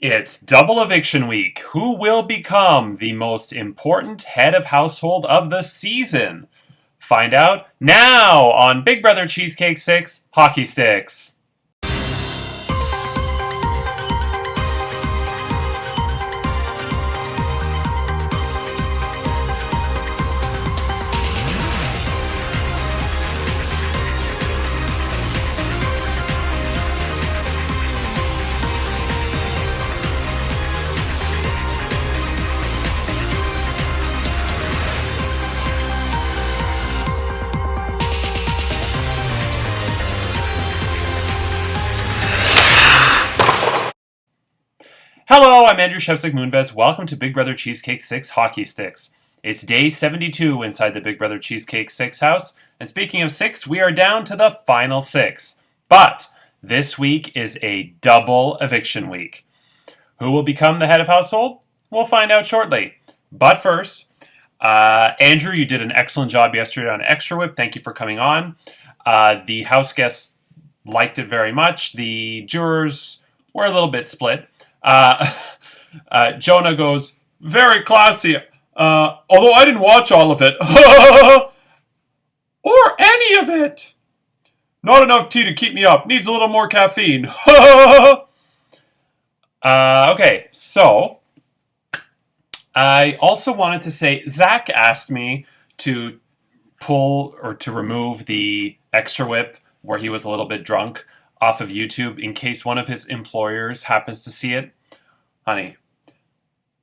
It's double eviction week. Who will become the most important head of household of the season? Find out now on Big Brother Cheesecake 6 Hockey Sticks. Hello, I'm Andrew Shevzik Moonves. Welcome to Big Brother Cheesecake 6 Hockey Sticks. It's day 72 inside the Big Brother Cheesecake 6 house. And speaking of 6, we are down to the final 6. But this week is a double eviction week. Who will become the head of household? We'll find out shortly. But first, Andrew, you did an excellent job yesterday on Extra Whip. Thank you for coming on. The house guests liked it very much. The jurors were a little bit split. Jonah goes, very classy, although I didn't watch all of it. Or any of it. Not enough tea to keep me up. Needs a little more caffeine. Okay, so I also wanted to say, Zach asked me to pull or to remove the Extra Whip where he was a little bit drunk off of YouTube in case one of his employers happens to see it. Honey,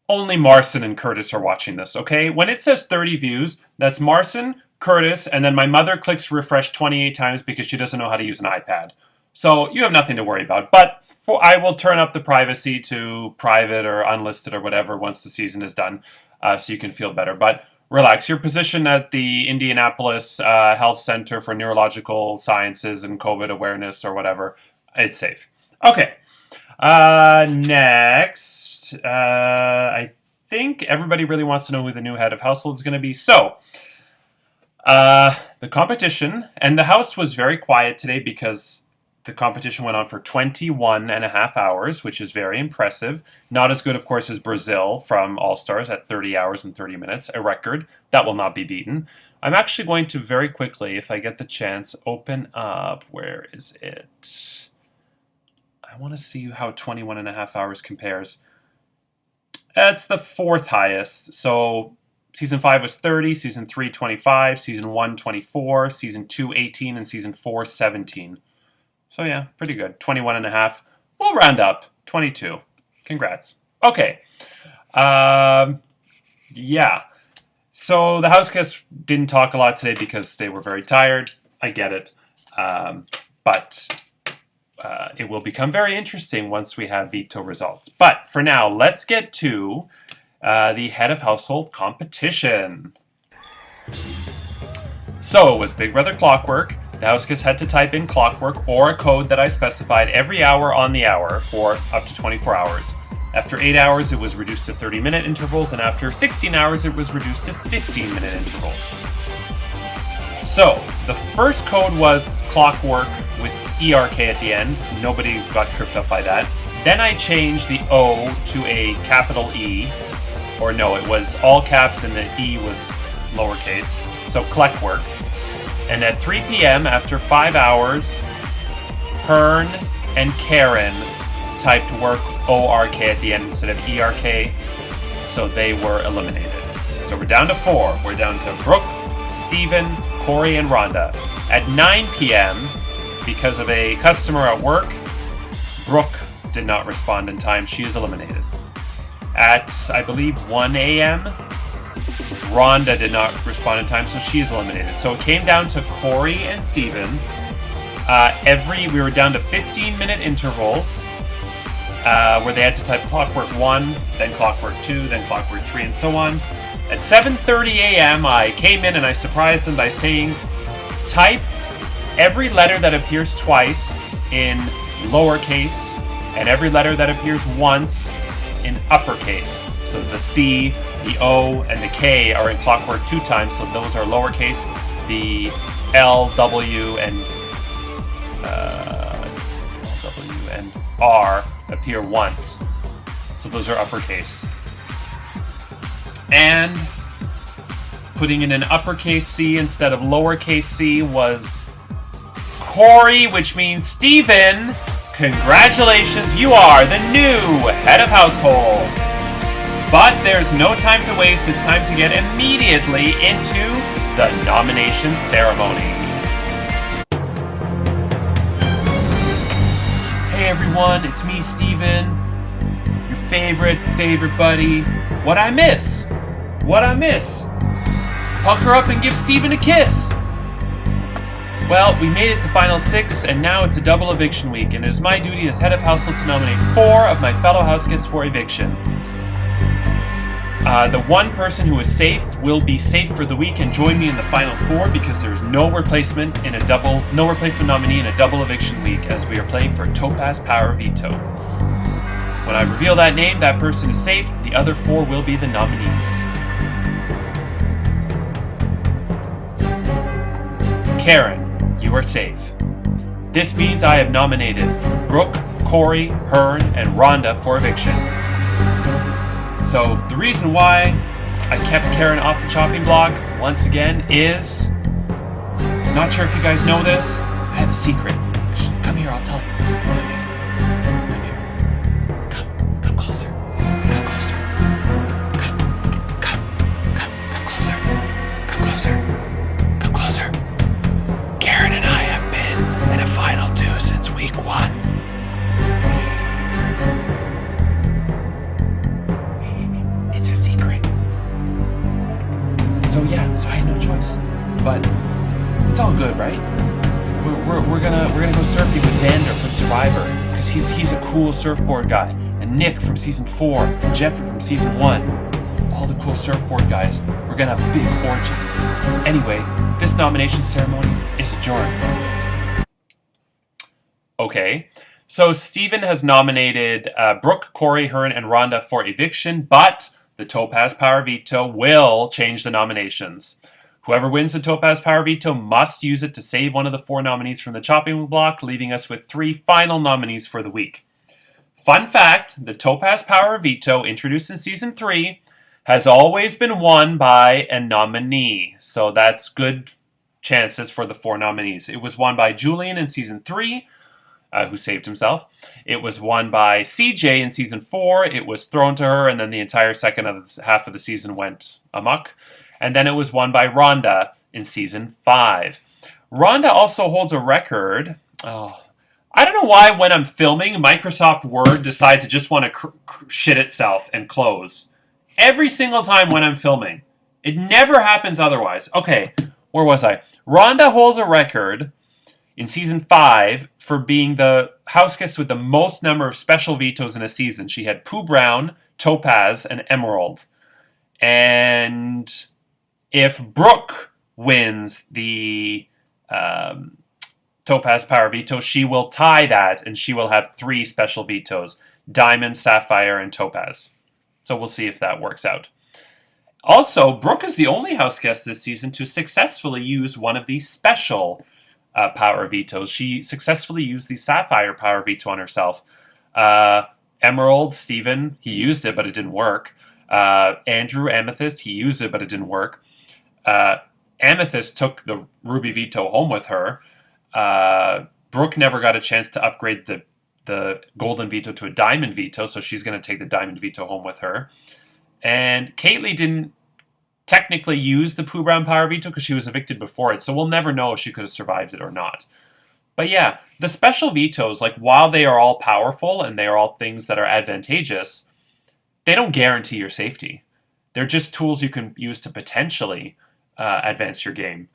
only Marcin and Curtis are watching this, okay? When it says 30 views, that's Marcin, Curtis, and then my mother clicks refresh 28 times because she doesn't know how to use an iPad. So you have nothing to worry about. But I will turn up the privacy to private or unlisted or whatever once the season is done so you can feel better. But relax. Your position at the Indianapolis Health Center for Neurological Sciences and COVID Awareness or whatever, it's safe. Okay. Next, I think everybody really wants to know who the new head of household is going to be. So, the competition, and the house was very quiet today because the competition went on for 21 and a half hours, which is very impressive. Not as good, of course, as Brazil from All-Stars at 30 hours and 30 minutes, a record that will not be beaten. I'm actually going to very quickly, if I get the chance, open up, where is it? I want to see how 21 and a half hours compares. It's the fourth highest. So season 5 was 30, season 3 25, season 1 24, season 2 18, and season 4 17. So yeah, pretty good. 21 and a half. We'll round up. 22. Congrats. Okay. Yeah. So the house guests didn't talk a lot today because they were very tired. I get it. But it will become very interesting once we have veto results. But for now, let's get to the head of household competition. So it was Big Brother Clockwork. The house guests had to type in clockwork or a code that I specified every hour on the hour for up to 24 hours. After 8 hours, it was reduced to 30-minute intervals, and after 16 hours, it was reduced to 15-minute intervals. So, the first code was clockwork with ERK at the end. Nobody got tripped up by that. Then I changed the O to a capital E. Or no, it was all caps and the E was lowercase. So, clockwork. And at 3 p.m., after 5 hours, Hearn and Karen typed work ORK at the end instead of ERK. So they were eliminated. So we're down to 4. We're down to Brooke, Steven, Corey, and Rhonda. At 9 p.m., because of a customer at work, Brooke did not respond in time. She is eliminated. At, I believe, 1 a.m., Rhonda did not respond in time, so she is eliminated. So it came down to Corey and Steven. We were down to 15-minute intervals where they had to type clockwork 1, then clockwork 2, then clockwork 3, and so on. At 7:30 a.m., I came in and I surprised them by saying, type every letter that appears twice in lowercase and every letter that appears once in uppercase. So the C, the O, and the K are in clockwork 2 times, so those are lowercase. The L, W, and R appear once. So those are uppercase. And putting in an uppercase C instead of lowercase c was Corey, which means Stephen. Congratulations, you are the new head of household. But there's no time to waste. It's time to get immediately into the nomination ceremony. Hey everyone, it's me, Steven, your favorite buddy. What I miss? Pucker up and give Steven a kiss. Well, we made it to Final 6, and now it's a double eviction week, and it is my duty as head of household to nominate 4 of my fellow house guests for eviction. The one person who is safe will be safe for the week and join me in the final 4 because there is no replacement nominee in a double eviction week, as we are playing for Topaz Power Veto. When I reveal that name, that person is safe. The other 4 will be the nominees. Karen, you are safe. This means I have nominated Brooke, Corey, Hearn, and Rhonda for eviction. So the reason why I kept Karen off the chopping block once again is, not sure if you guys know this, I have a secret. Come here, I'll tell you. Come here. Come closer. Come closer. Come closer. Come closer. Come closer. Karen and I have been in a final 2 since week 1. It's a secret. So I had no choice. But it's all good, right? We're gonna go surfing with Xander from Survivor, because he's a cool surfboard guy, and Nick from season 4, and Jeffrey from season 1. All the cool surfboard guys. We're gonna have a big orgy. Anyway, this nomination ceremony is adjourned. Okay, so Steven has nominated Brooke, Corey, Hearn, and Rhonda for eviction, but the Topaz Power Veto will change the nominations. Whoever wins the Topaz Power Veto must use it to save one of the 4 nominees from the chopping block, leaving us with 3 final nominees for the week. Fun fact, the Topaz Power Veto, introduced in Season 3, has always been won by a nominee. So that's good chances for the 4 nominees. It was won by Julian in Season 3, who saved himself. It was won by CJ in Season 4. It was thrown to her, and then the entire second half of the season went amok. And then it was won by Rhonda in Season 5. Rhonda also holds a record. I don't know why when I'm filming, Microsoft Word decides to just want to shit itself and close. Every single time when I'm filming. It never happens otherwise. Okay, where was I? Rhonda holds a record in Season 5 for being the house guest with the most number of special vetoes in a season. She had Pooh Brown, Topaz, and Emerald. And if Brooke wins the Topaz Power Veto, she will tie that, and she will have 3 special vetoes: Diamond, Sapphire, and Topaz. So we'll see if that works out. Also, Brooke is the only house guest this season to successfully use one of these special power vetoes. She successfully used the Sapphire Power Veto on herself. Emerald, Steven, he used it, but it didn't work. Andrew, Amethyst, he used it, but it didn't work. Amethyst took the Ruby Veto home with her. Brooke never got a chance to upgrade the Golden Veto to a Diamond Veto, so she's going to take the Diamond Veto home with her. And Kaylee didn't technically use the Pooh Brown Power Veto because she was evicted before it, so we'll never know if she could have survived it or not. But yeah, the special vetoes, like, while they are all powerful and they are all things that are advantageous, they don't guarantee your safety. They're just tools you can use to potentially advance your game.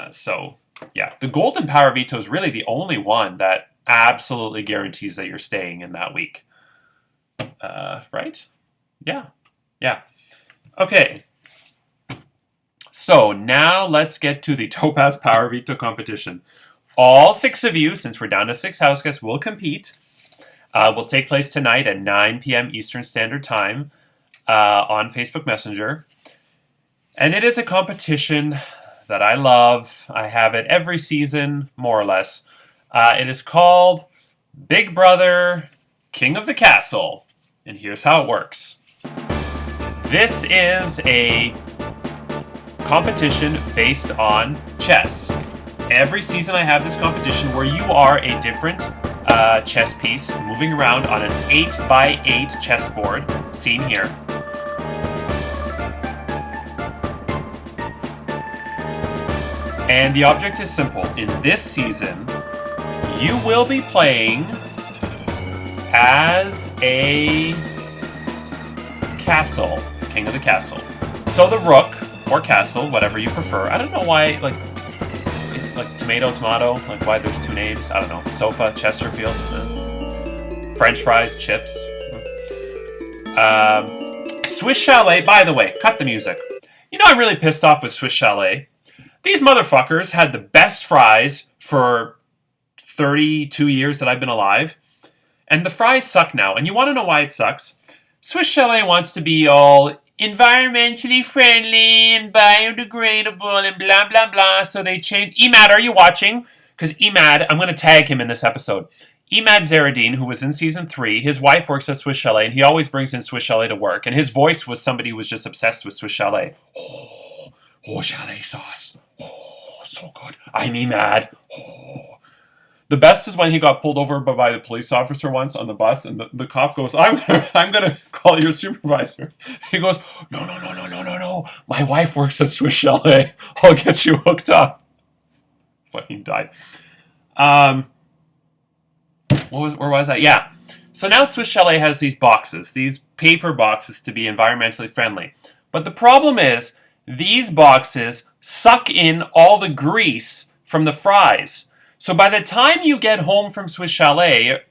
So, yeah, the Golden Power Veto is really the only one that absolutely guarantees that you're staying in that week. Right? Yeah. Okay. So now let's get to the Topaz Power Veto competition. All 6 of you, since we're down to 6 house guests, will compete. Will take place tonight at 9 p.m. Eastern Standard Time on Facebook Messenger. And it is a competition that I love. I have it every season, more or less. It is called Big Brother, King of the Castle. And here's how it works. This is a competition based on chess. Every season I have this competition where you are a different chess piece moving around on an 8x8 chessboard, seen here. And the object is simple. In this season, you will be playing as a castle, king of the castle. So the rook, or castle, whatever you prefer. I don't know why, like tomato, like why there's two names. I don't know. Sofa, Chesterfield, French fries, chips. Swiss Chalet, by the way, cut the music. You know I'm really pissed off with Swiss Chalet. These motherfuckers had the best fries for 32 years that I've been alive. And the fries suck now. And you want to know why it sucks? Swiss Chalet wants to be all environmentally friendly and biodegradable and blah, blah, blah. So they changed. Emad, are you watching? Because Emad, I'm going to tag him in this episode. Emad Zaradine, who was in season 3, his wife works at Swiss Chalet, and he always brings in Swiss Chalet to work. And his voice was somebody who was just obsessed with Swiss Chalet. Oh, chalet sauce. Oh, so good. I'm Emad. Oh. The best is when he got pulled over by the police officer once on the bus, and the cop goes, I'm gonna call your supervisor. He goes, no. My wife works at Swiss Chalet. I'll get you hooked up. Fucking died. Where was I? Yeah. So now Swiss Chalet has these boxes, these paper boxes to be environmentally friendly. But the problem is, these boxes suck in all the grease from the fries. So by the time you get home from Swiss Chalet,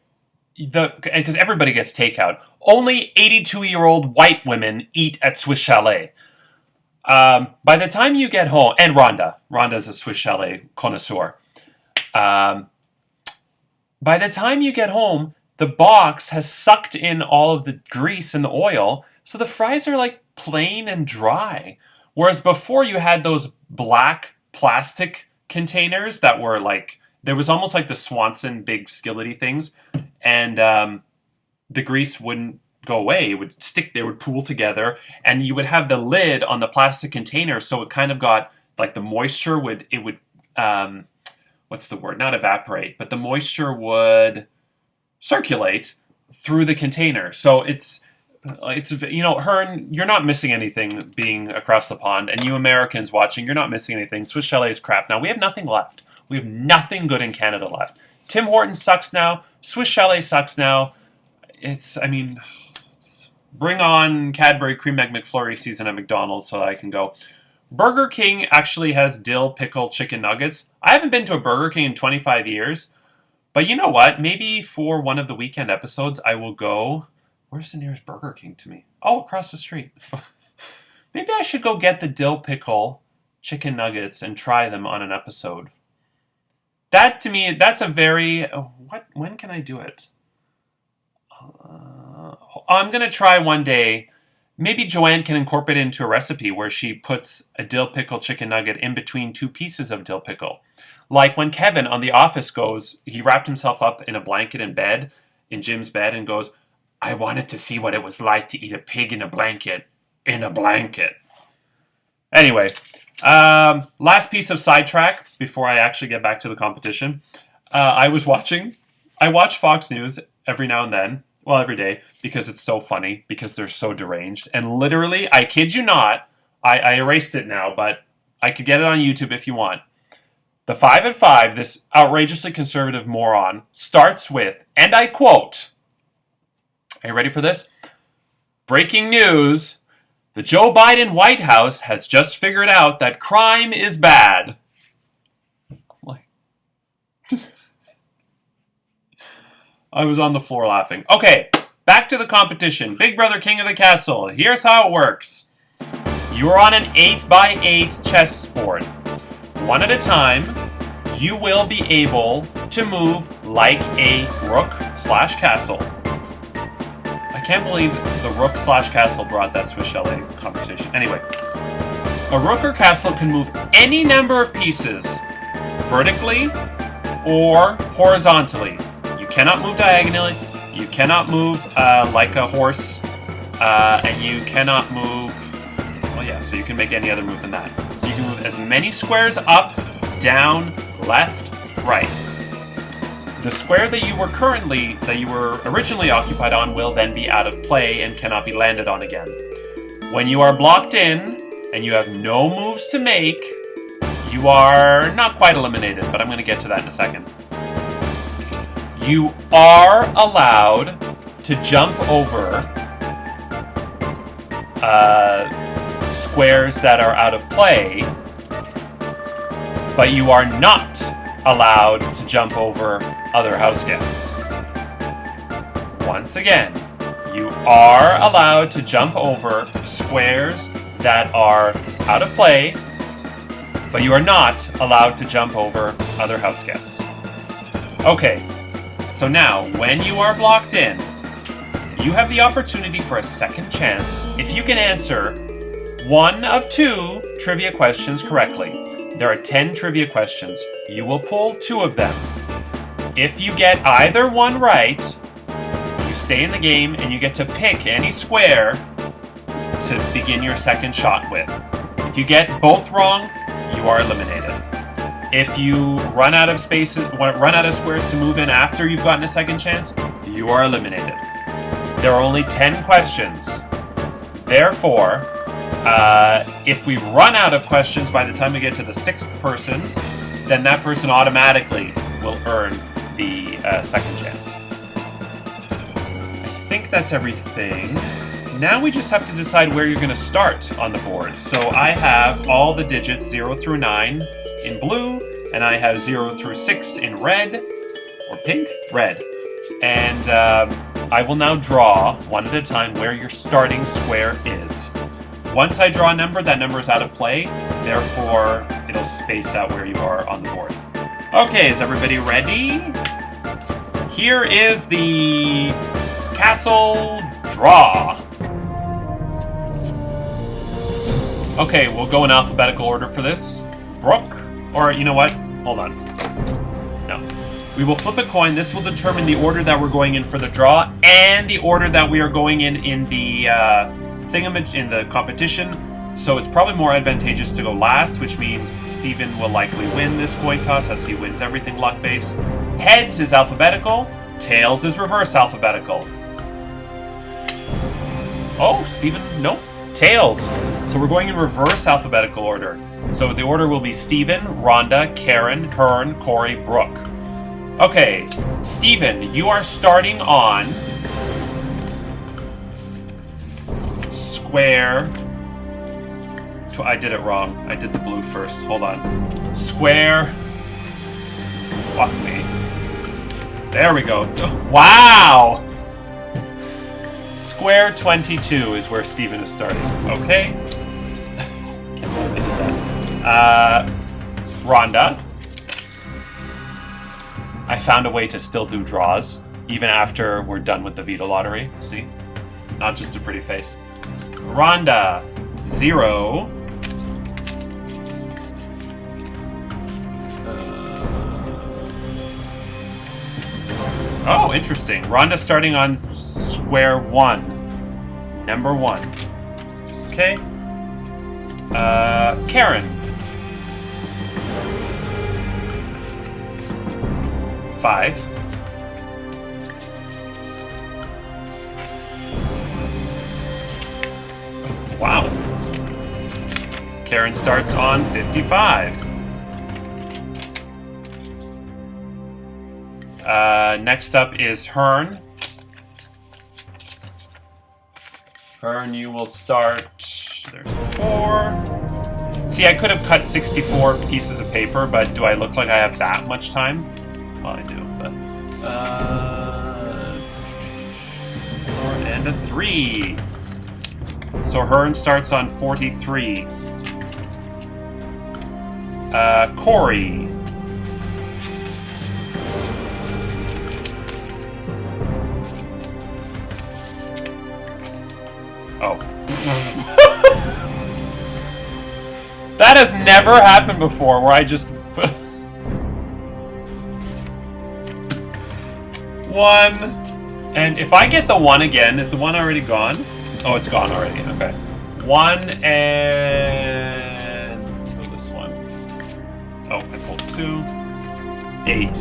because everybody gets takeout, only 82-year-old white women eat at Swiss Chalet. By the time you get home, and Rhonda's a Swiss Chalet connoisseur. By the time you get home, the box has sucked in all of the grease and the oil, so the fries are like plain and dry. Whereas before you had those black plastic containers that were like, there was almost like the Swanson big skillety things, and the grease wouldn't go away. It would stick, they would pool together, and you would have the lid on the plastic container, so it kind of got, like the moisture would, what's the word? Not evaporate, but the moisture would circulate through the container. So it's Hearn, you're not missing anything being across the pond, and you Americans watching, you're not missing anything. Swiss Chalet is crap. Now, we have nothing left. We have nothing good in Canada left. Tim Hortons sucks now. Swiss Chalet sucks now. Bring on Cadbury Cream Egg McFlurry season at McDonald's so that I can go. Burger King actually has dill pickle chicken nuggets. I haven't been to a Burger King in 25 years. But you know what? Maybe for one of the weekend episodes, I will go. Where's the nearest Burger King to me? Oh, across the street. Maybe I should go get the dill pickle chicken nuggets and try them on an episode. That, to me, that's a very... when can I do it? I'm going to try one day. Maybe Joanne can incorporate it into a recipe where she puts a dill pickle chicken nugget in between two pieces of dill pickle. Like when Kevin on The Office goes, he wrapped himself up in a blanket in bed, in Jim's bed, and goes, I wanted to see what it was like to eat a pig in a blanket. In a blanket. Anyway... last piece of sidetrack before I actually get back to the competition. I watch Fox News every now and then, well, every day, because it's so funny, because they're so deranged. And literally, I kid you not, I erased it now, but I could get it on YouTube if you want. The 5 at 5, this outrageously conservative moron, starts with, and I quote, are you ready for this? Breaking news. The Joe Biden White House has just figured out that crime is bad. I was on the floor laughing. Okay, back to the competition. Big Brother King of the Castle. Here's how it works. You are on an 8x8 chessboard. One at a time, you will be able to move like a rook/castle. I can't believe the rook/castle brought that Swiss Chalet conversation. Anyway, a rook or castle can move any number of pieces vertically or horizontally. You cannot move diagonally. You cannot move like a horse, and you cannot move... Well, yeah, so you can make any other move than that. So you can move as many squares up, down, left, right. The square that you were originally occupied on will then be out of play and cannot be landed on again. When you are blocked in, and you have no moves to make, you are not quite eliminated, but I'm going to get to that in a second. You are allowed to jump over squares that are out of play, but you are not allowed to jump over other house guests. Once again, you are allowed to jump over squares that are out of play, but you are not allowed to jump over other house guests. Okay, so now, when you are blocked in, you have the opportunity for a second chance if you can answer one of 2 trivia questions correctly. There are 10 trivia questions. You will pull 2 of them. If you get either one right, you stay in the game and you get to pick any square to begin your second shot with. If you get both wrong, you are eliminated. If you run out of squares to move in after you've gotten a second chance, you are eliminated. There are only 10 questions. Therefore, if we run out of questions by the time we get to the 6th person, then that person automatically will earn the second chance. I think that's everything. Now we just have to decide where you're going to start on the board. So I have all the digits 0 through 9 in blue, and I have 0 through 6 in red, or pink? Red. And I will now draw, one at a time, where your starting square is. Once I draw a number, that number is out of play, therefore it'll space out where you are on the board. Okay, is everybody ready? Here is the castle draw. Okay, we'll go in alphabetical order for this. Brooke? Or, you know what? Hold on. No. We will flip a coin. This will determine the order that we're going in for the draw and the order that we are going in the in the competition. So it's probably more advantageous to go last, which means Steven will likely win this coin toss as he wins everything luck-based. Heads is alphabetical. Tails is reverse alphabetical. Oh, Steven, nope. Tails. So we're going in reverse alphabetical order. So the order will be Steven, Rhonda, Karen, Hearn, Corey, Brooke. Okay, Steven, you are starting on square... I did it wrong. I did the blue first. Hold on. Square... Fuck me. There we go. Wow! Square 22 is where Steven is starting. Okay. Can't believe I did that. Rhonda. I found a way to still do draws, even after we're done with the Veto lottery. See? Not just a pretty face. Rhonda. 0. Oh, interesting. Rhonda starting on square 1. Number 1. Okay. Karen. 5. Wow. Karen starts on 55. Next up is Hearn. Hearn, you will start... There's 4. See, I could have cut 64 pieces of paper, but do I look like I have that much time? Well, I do, but... 4 and a 3. So Hearn starts on 43. Corey. Oh. That has never happened before, where I just... 1, And if I get the 1 again, is the 1 already gone? Oh, it's gone already. Okay. 1 and... let's go this one. Oh, I pulled 2. 8.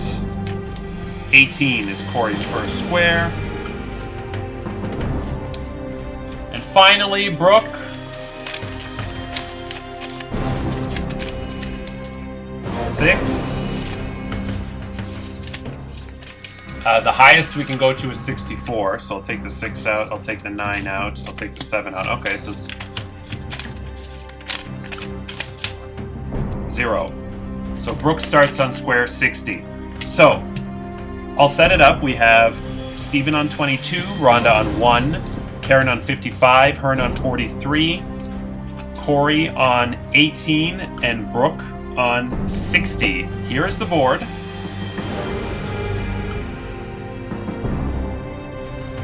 18 is Corey's first square. And finally, Brooke. 6. The highest we can go to is 64, so I'll take the 6 out, I'll take the 9 out, I'll take the 7 out. Okay, so it's 0. So Brooke starts on square 60. So, I'll set it up. We have Steven on 22, Rhonda on 1, Karen on 55, Hearn on 43, Corey on 18, and Brooke on 60. Here is the board.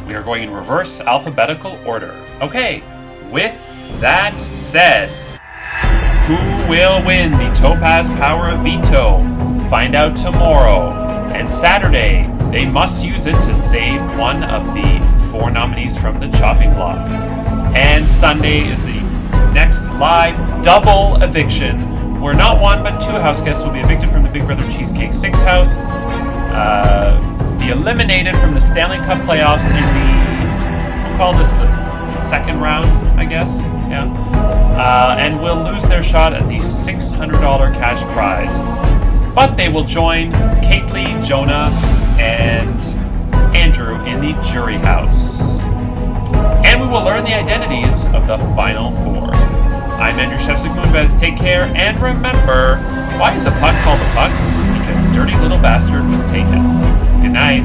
We are going in reverse alphabetical order. Okay, with that said, who will win the Topaz Power of Veto? Find out tomorrow. And Saturday, they must use it to save one of the 4 nominees from the chopping block. And Sunday is the next live double eviction, where not 1 but 2 house guests will be evicted from the Big Brother Cheesecake 6 house. Be eliminated from the Stanley Cup playoffs in the, we'll call this the second round, I guess, yeah, and will lose their shot at the $600 cash prize. But they will join Kately, Jonah, and Andrew in the jury house. And we will learn the identities of the final 4. I'm Andrew Shevsik-Moonves. Take care, and remember, why is a puck called a puck? Because Dirty Little Bastard was taken. Good night.